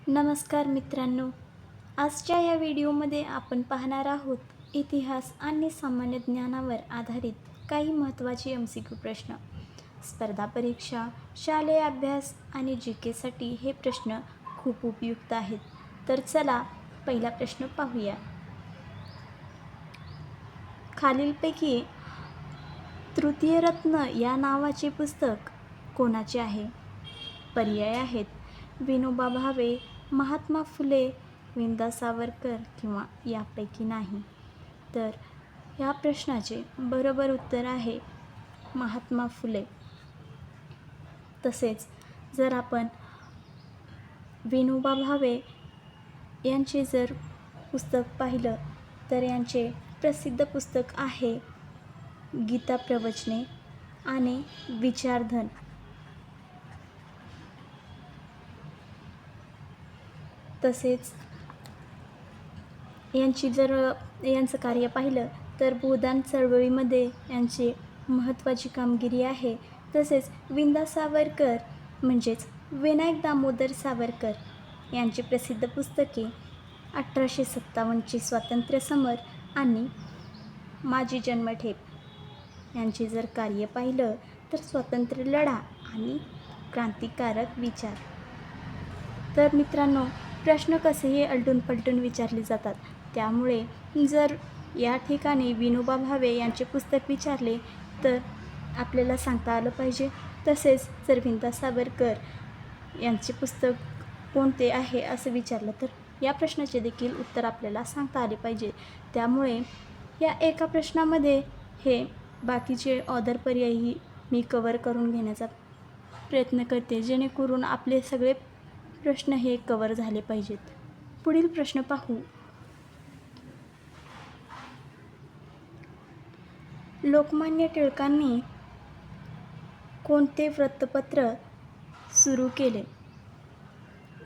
नमस्कार मित्रांनो, आजच्या या व्हिडिओमध्ये आपण पाहणार आहोत इतिहास आणि सामान्य ज्ञानावर आधारित काही महत्त्वाचे MCQ प्रश्न. स्पर्धा परीक्षा, शालेय अभ्यास आणि GKसाठी हे प्रश्न खूप उपयुक्त आहेत. तर चला पहिला प्रश्न पाहूया. खालीलपैकी तृतीयरत्न या नावाचे पुस्तक कोणाचे आहे? पर्याय आहेत विनोबा भावे, महात्मा फुले, विंदा सावरकर किंवा यापैकी नाही. तर या प्रश्नाचे बरोबर उत्तर आहे महात्मा फुले. तसेच जर आपण विनोबा भावे यांचे जर पुस्तक पाहिलं तर यांचे प्रसिद्ध पुस्तक आहे गीता प्रवचने आणि विचारधन. तसेच यांचं कार्य पाहिलं तर भूदान चळवळीमध्ये यांची महत्त्वाची कामगिरी आहे. तसेच विंदा सावरकर म्हणजेच विनायक दामोदर सावरकर यांची प्रसिद्ध पुस्तके 1857चे स्वातंत्र्य समर आणि माझी जन्मठेप यांचे जर कार्य पाहिलं तर स्वातंत्र्य लढा आणि क्रांतिकारक विचार. तर मित्रांनो, प्रश्न कसेही आलटून पलटून विचारले जातात, त्यामुळे जर या ठिकाणी विनोबा भावे यांचे पुस्तक विचारले तर आपल्याला सांगता आलं पाहिजे. तसेच जर विंदा सावरकर यांचे पुस्तक कोणते आहे असं विचारलं तर या प्रश्नाचे देखील उत्तर आपल्याला सांगता आले पाहिजे. त्यामुळे या एका प्रश्नामध्ये हे बाकीचे ऑदर पर्यायही मी कवर करून घेण्याचा प्रयत्न करते, जेणेकरून आपले सगळे प्रश्न हे कवर झाले पाहिजेत. पुढील प्रश्न पाहू. लोकमान्य टिळकांनी कोणते वृत्तपत्र सुरू केले?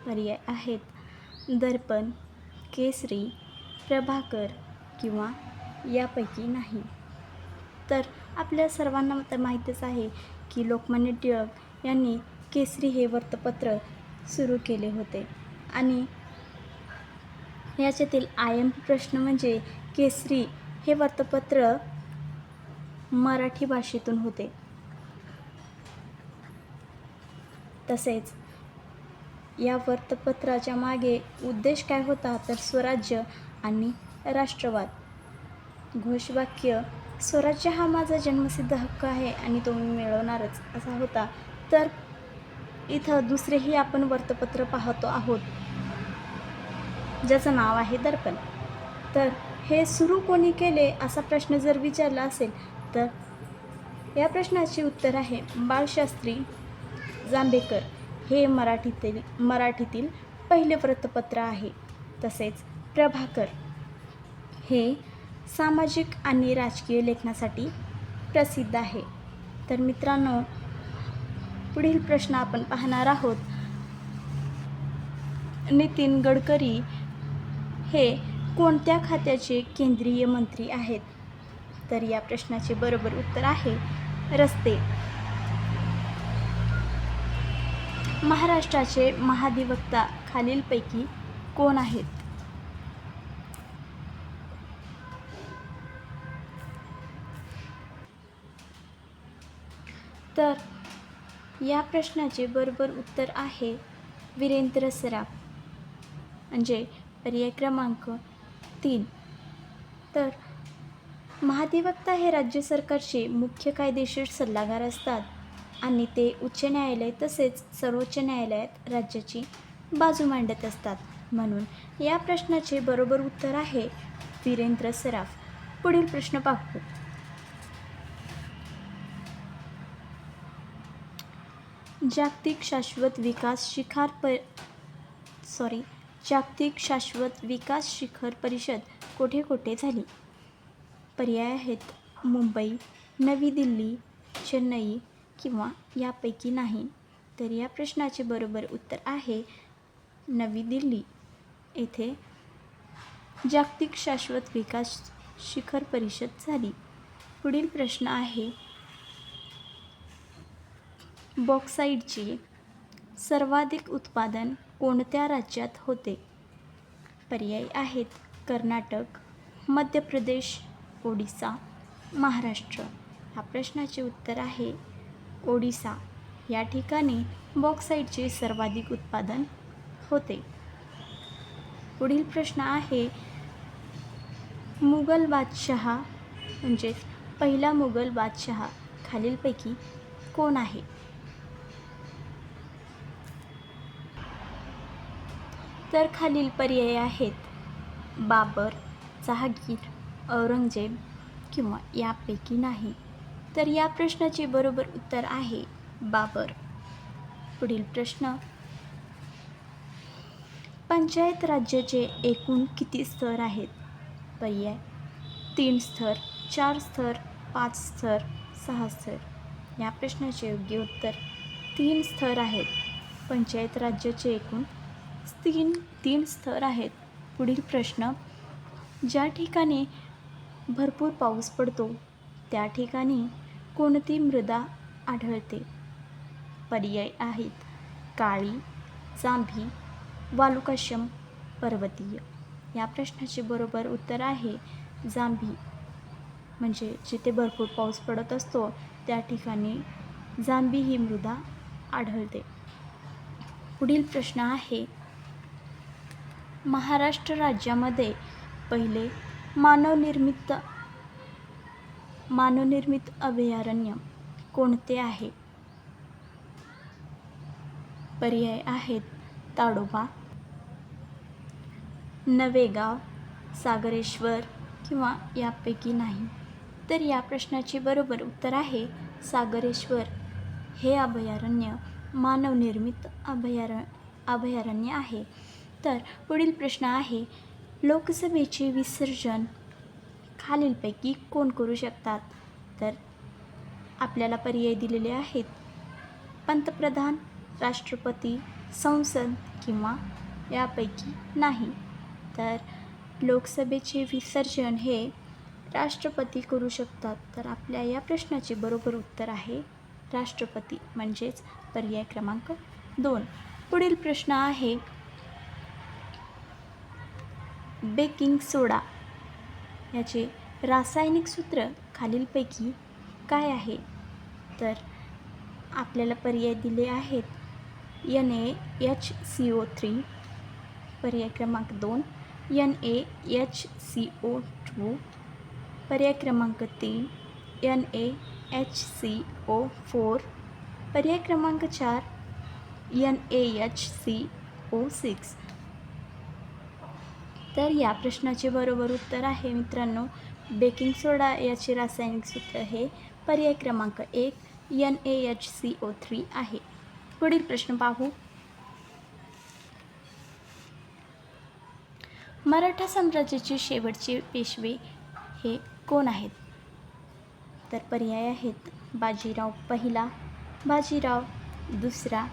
पर्याय आहेत दर्पण, केसरी, प्रभाकर किंवा यापैकी नाही. तर आपल्या सर्वांना तर माहीतच आहे की लोकमान्य टिळक यांनी केसरी हे वृत्तपत्र सुरू केले होते. आणि याच्यातील IMP प्रश्न म्हणजे केसरी हे वृत्तपत्र मराठी भाषेतून होते. तसेच या वृत्तपत्राच्या मागे उद्देश काय होता तर स्वराज्य आणि राष्ट्रवाद. घोषवाक्य स्वराज्य हा माझा जन्मसिद्ध हक्क आहे आणि तो मी मिळवणारच असा होता. तर इथं दुसरेही आपण वृत्तपत्र पाहतो आहोत ज्याचं नाव आहे दर्पण. तर हे सुरू कोणी केले असा प्रश्न जर विचारला असेल तर या प्रश्नाचे उत्तर आहे बाळशास्त्री जांभेकर हे मराठीतील पहिले वृत्तपत्र आहे. तसेच प्रभाकर हे सामाजिक आणि राजकीय लेखनासाठी प्रसिद्ध आहे. तर मित्रांनो, पुढील प्रश्न आपण पाहणार आहोत. नितीन गडकरी हे कोणत्या खात्याचे केंद्रीय मंत्री आहेत? तर या प्रश्नाचे बरोबर उत्तर आहे रस्ते. महाराष्ट्राचे महाधिवक्ता खालीलपैकी कोण आहेत? तर या प्रश्नाचे बरोबर उत्तर आहे वीरेंद्र सराफ, म्हणजे पर्याय क्रमांक 3. तर महाधिवक्ता हे राज्य सरकारचे मुख्य कायदेशीर सल्लागार असतात आणि ते उच्च न्यायालय तसेच सर्वोच्च न्यायालयात राज्याची बाजू मांडत असतात. म्हणून या प्रश्नाचे बरोबर उत्तर आहे वीरेंद्र सराफ. पुढील प्रश्न पाहू. जागतिक शाश्वत विकास शिखर परिषद कोठे कोठे झाली? पर्याय आहेत मुंबई, नवी दिल्ली, चेन्नई किंवा यापैकी नाही. तर या प्रश्नाचे बरोबर उत्तर आहे नवी दिल्ली येथे जागतिक शाश्वत विकास शिखर परिषद झाली. पुढील प्रश्न आहे बॉक्साईटची सर्वाधिक उत्पादन कोणत्या राज्यात होते? पर्याय आहेत कर्नाटक, मध्य प्रदेश, ओडिसा, महाराष्ट्र. ह्या प्रश्नाचे उत्तर आहे ओडिसा. या ठिकाणी बॉक्साईटचे सर्वाधिक उत्पादन होते. पुढील प्रश्न आहे मुघल बादशहा म्हणजेच पहिला मुघल बादशहा खालीलपैकी कोण आहे? तर खालील पर्याय आहेत बाबर, जहांगीर, औरंगजेब किंवा यापैकी नाही. तर या प्रश्नाचे बरोबर उत्तर आहे बाबर. पुढील प्रश्न, पंचायत राज्याचे एकूण किती स्तर आहेत? पर्याय 3 स्तर, 4 स्तर, 5 स्तर, 6 स्तर. या प्रश्नाचे योग्य उत्तर 3 स्तर आहेत. पंचायत राज्याचे एकूण 3 स्तर आहेत. पुढील प्रश्न, ज्या ठिकाणी भरपूर पाऊस पडतो त्या ठिकाणी कोणती मृदा आढळते? पर्याय आहेत काळी, जांभी, वालुकाश्म, पर्वतीय. या प्रश्नाचे बरोबर उत्तर आहे जांभी. म्हणजे जिथे भरपूर पाऊस पडत असतो त्या ठिकाणी जांभी ही मृदा आढळते. पुढील प्रश्न आहे महाराष्ट्र राज्यामध्ये पहिले मानवनिर्मित अभयारण्य कोणते आहे? पर्याय आहेत ताडोबा, नवेगाव, सागरेश्वर किंवा यापैकी नाही. तर या प्रश्नाचे बरोबर उत्तर आहे सागरेश्वर. हे अभयारण्य मानवनिर्मित अभयारण्य आहे. तर पुढील प्रश्न आहे लोकसभेचे विसर्जन खालीलपैकी कोण करू शकतात? तर आपल्याला पर्याय दिलेले आहेत पंतप्रधान, राष्ट्रपती, संसद किंवा यापैकी नाही. तर लोकसभेचे विसर्जन हे राष्ट्रपती करू शकतात. तर आपल्या या प्रश्नाचे बरोबर उत्तर आहे राष्ट्रपती म्हणजेच पर्याय क्रमांक 2. पुढील प्रश्न आहे बेकिंग सोडा याचे रासायनिक सूत्र खालीलपैकी काय आहे? तर आपल्याला पर्याय दिले आहेत NaHCO3, पर्याय क्रमांक 2 NaHCO2, पर्याय क्रमांक 3 NaHCO4, पर्याय क्रमांक 4 NaHCO6. तर या प्रश्नाचे बरोबर उत्तर आहे मित्रांनो बेकिंग सोडा याचे रासायनिक सूत्र हे पर्याय क्रमांक 1 NaHCO3 आहे. पुढील प्रश्न पाहू. मराठा साम्राज्याचे शेवटचे पेशवे हे कोण आहेत? तर पर्याय आहेत बाजीराव पहिला, बाजीराव दुसरा,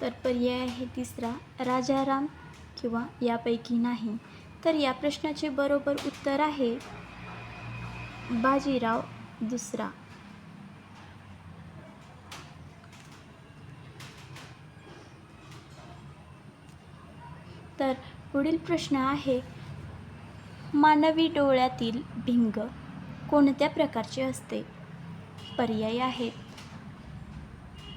तर पर्याय आहे तिसरा राजाराम किंवा यापैकी नाही. तर या प्रश्नाचे बरोबर उत्तर आहे बाजीराव दुसरा. तर पुढील प्रश्न आहे मानवी डोळ्यातील भिंग कोणत्या प्रकारचे असते? पर्याय आहेत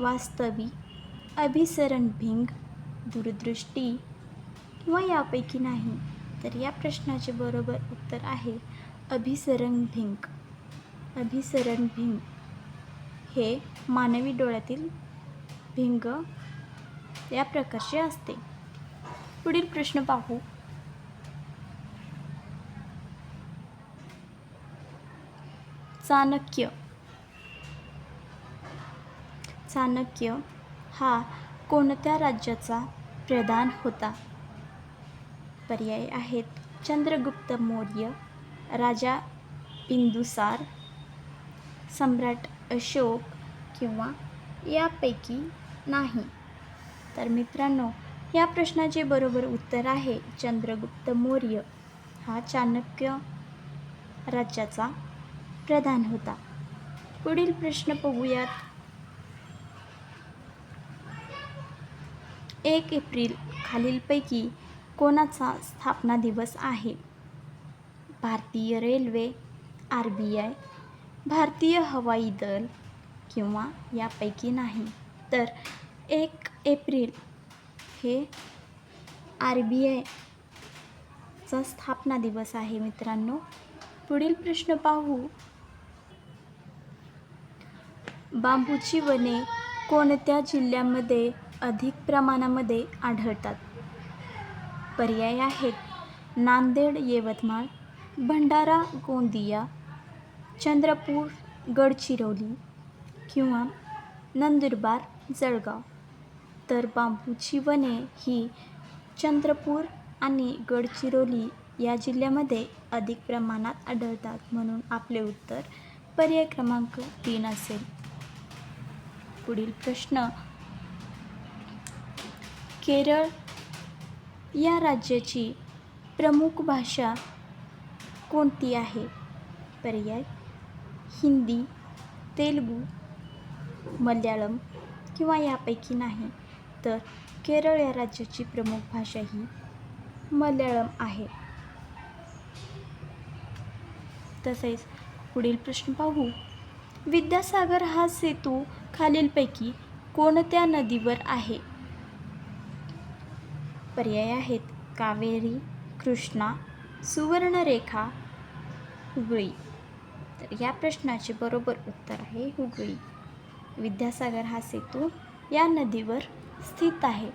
वास्तवी, अभिसरण भिंग, दूरदृष्टी किंवा यापैकी नाही. तर या प्रश्नाचे बरोबर उत्तर आहे अभिसरण भिंग. अभिसरण भिंग हे मानवी डोळ्यातील भिंग या प्रकारचे असते. पुढील प्रश्न पाहू. चाणक्य हा कोणत्या राज्याचा प्रधान होता? पर्याय आहेत चंद्रगुप्त मौर्य, राजा बिंदुसार, सम्राट अशोक किंवा यापैकी नाही. तर मित्रांनो या प्रश्नाचे बरोबर उत्तर आहे चंद्रगुप्त मौर्य हा चाणक्य राज्याचा प्रधान होता. पुढील प्रश्न बघूयात. 1 एप्रिल खालीलपैकी कोणाचा स्थापना दिवस आहे? भारतीय रेल्वे, RBI, भारतीय हवाई दल किंवा यापैकी नाही. तर 1 एप्रिल हे RBIचा स्थापना दिवस आहे मित्रांनो. पुढील प्रश्न पाहू. बांबूची वने कोणत्या जिल्ह्यामध्ये अधिक प्रमाणामध्ये आढळतात? पर्याय आहेत नांदेड, यवतमाळ, भंडारा, गोंदिया, चंद्रपूर, गडचिरोली किंवा नंदुरबार, जळगाव. तर बांबूची वने ही चंद्रपूर आणि गडचिरोली या जिल्ह्यामध्ये अधिक प्रमाणात आढळतात, म्हणून आपले उत्तर पर्याय क्रमांक 3 असेल. पुढील प्रश्न. केरळ या राज्याची प्रमुख भाषा कोणती आहे? पर्याय हिंदी, तेलुगू, मल्याळम किंवा यापैकी नाही. तर केरळ या राज्याची प्रमुख भाषा ही मल्याळम आहे. तसेच पुढील प्रश्न पाहू. विद्यासागर हा सेतू खालीलपैकी कोणत्या नदीवर आहे? पर्याय आहेत कावेरी, कृष्णा, सुवर्णरेखा, हुगळी. तर या प्रश्नाचे बरोबर उत्तर आहे हुगळी. विद्यासागर हा सेतू या नदीवर स्थित आहे.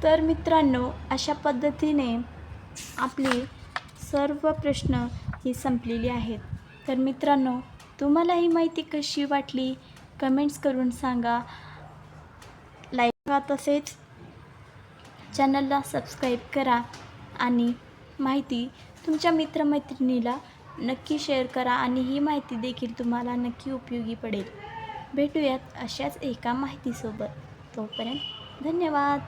तर मित्रांनो, अशा पद्धतीने आपली सर्व प्रश्न ही संपलेली आहेत. तर मित्रांनो, तुम्हाला ही माहिती कशी वाटली कमेंट्स करून सांगा. लाईक करा, तसेच चॅनलला सबस्क्राईब करा आणि माहिती तुमच्या मित्रमैत्रिणीला नक्की शेअर करा आणि ही माहिती देखील तुम्हाला नक्की उपयोगी पडेल. भेटूयात अशाच एका माहितीसोबत. तोपर्यंत धन्यवाद.